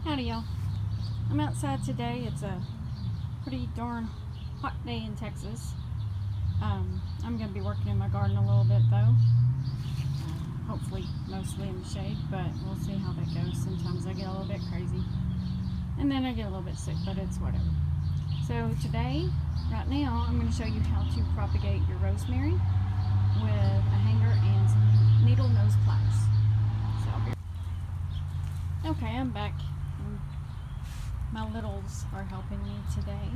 Howdy y'all. I'm outside today. It's a pretty darn hot day in Texas. I'm going to be working in my garden a little bit though. Hopefully mostly in the shade, but we'll see how that goes. Sometimes I get a little bit crazy and then I get a little bit sick, but it's whatever. So today, right now, I'm going to show you how to propagate your rosemary with a hanger and some needle nose pliers. So, okay, I'm back. My littles are helping me today.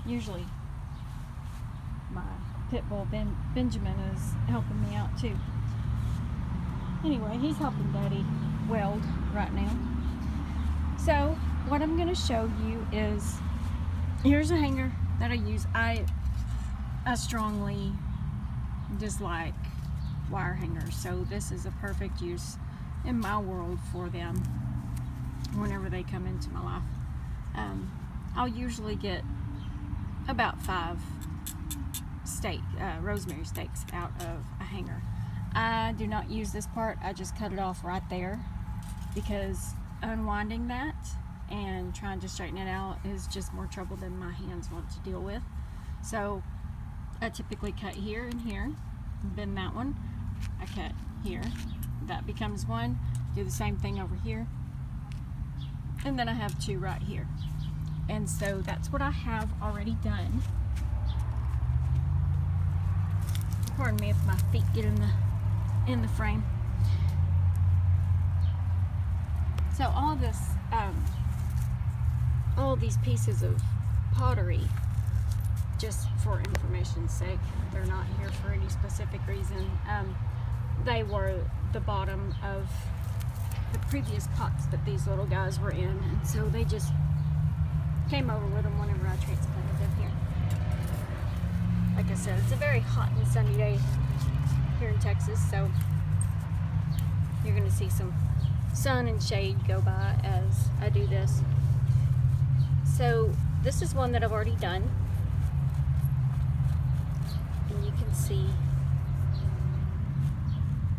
Usually my pit bull Benjamin is helping me out too. Anyway, he's helping Daddy weld right now. So what I'm going to show you is, here's a hanger that I use. I strongly dislike wire hangers, so this is a perfect use in my world for them whenever they come into my life. I'll usually get about 5 rosemary stakes out of a hanger. I do not use this part. I just cut it off right there because unwinding that and trying to straighten it out is just more trouble than my hands want to deal with. So I typically cut here and here, bend that one. I cut here, that becomes one. Do the same thing over here. And then I have 2 right here. And so that's what I have already done. Pardon me if my feet get in the frame. So all this, all these pieces of pottery, just for information's sake, they're not here for any specific reason. They were the bottom of the previous pots that these little guys were in, and so they just came over with them whenever I transplanted them here. Like I said, it's a very hot and sunny day here in Texas, so you're going to see some sun and shade go by as I do this. So this is one that I've already done, and you can see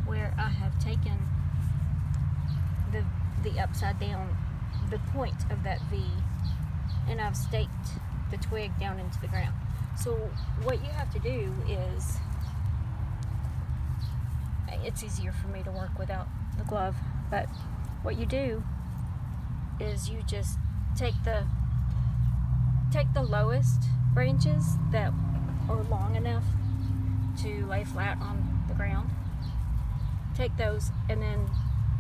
where I have taken the upside down, the point of that V, and I've staked the twig down into the ground. So what you have to do is, it's easier for me to work without the glove, but what you do is you just take the lowest branches that are long enough to lay flat on the ground. Take those and then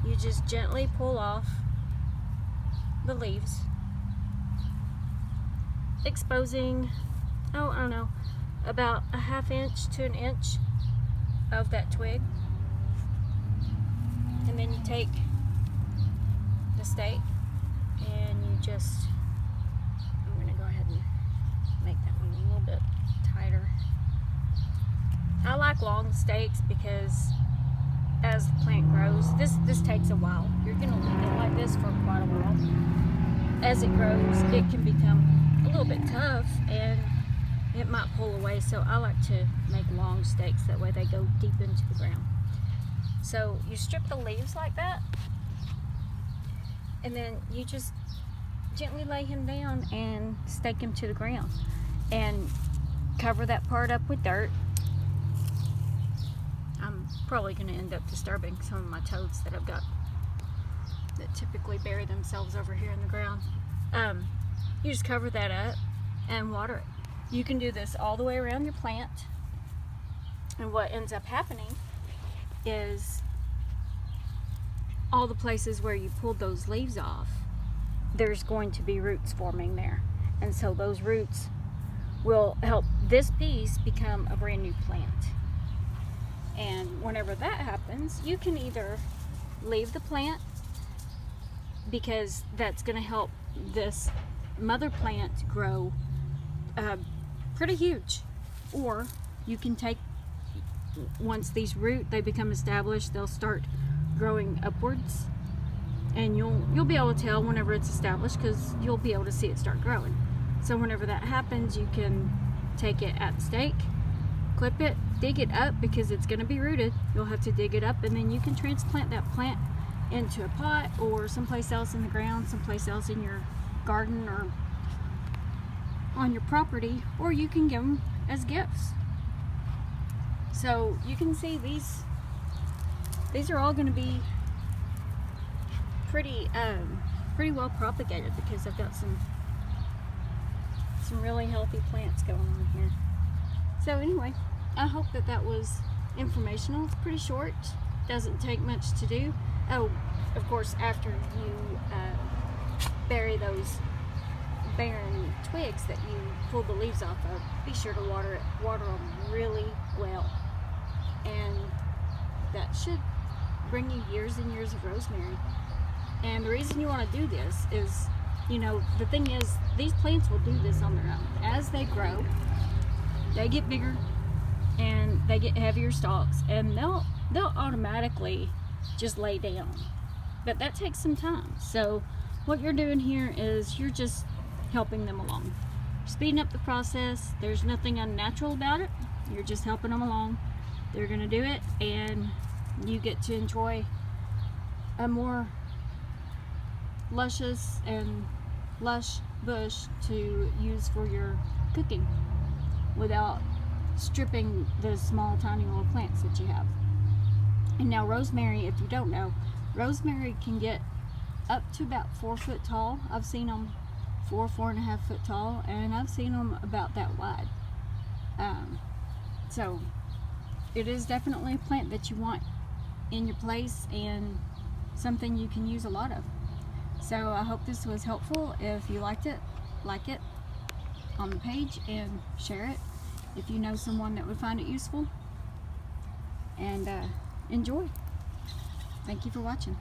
you just gently pull off the leaves, exposing, I don't know, about a 1/2 inch to 1 inch of that twig. And then you take the stake and you just, I'm going to go ahead and make that one a little bit tighter. I like long stakes because as the plant grows, this takes a while. You're going to leave it like this for quite a while. As it grows, it can become a little bit tough and it might pull away, so I like to make long stakes, that way they go deep into the ground. So you strip the leaves like that, and then you just gently lay him down and stake him to the ground and cover that part up with dirt. I'm probably going to end up disturbing some of my toads that I've got that typically bury themselves over here in the ground. You just cover that up and water it. You can do this all the way around your plant, and what ends up happening is all the places where you pulled those leaves off, there's going to be roots forming there, and so those roots will help this piece become a brand new plant. And whenever that happens, you can either leave the plant, because that's going to help this mother plant grow pretty huge, or you can take, once these they become established, they'll start growing upwards, and you'll be able to tell whenever it's established because you'll be able to see it start growing. So whenever that happens, you can take it at the stake, clip it, dig it up, because it's going to be rooted. You'll have to dig it up, and then you can transplant that plant into a pot or someplace else in the ground, someplace else in your garden or on your property, or you can give them as gifts. So you can see these are all going to be pretty well propagated, because I've got some really healthy plants going on here. So anyway, I hope that was informational. It's pretty short, doesn't take much to do. Oh, of course, after you bury those barren twigs that you pull the leaves off of, be sure to water them really well, and that should bring you years and years of rosemary. And the reason you want to do this is, you know, the thing is, these plants will do this on their own. As they grow, they get bigger and they get heavier stalks, and they'll automatically just lay down. But that takes some time. So what you're doing here is you're just helping them along, speeding up the process. There's nothing unnatural about it. You're just helping them along. They're gonna do it, and you get to enjoy a more luscious and lush bush to use for your cooking without stripping the small tiny little plants that you have. And now rosemary, if you don't know, rosemary can get up to about 4 foot tall. I've seen them 4.5 foot tall, and I've seen them about that wide. So it is definitely a plant that you want in your place, and something you can use a lot of. So I hope this was helpful. If you liked it, like it on the page and share it if you know someone that would find it useful. And enjoy. Thank you for watching.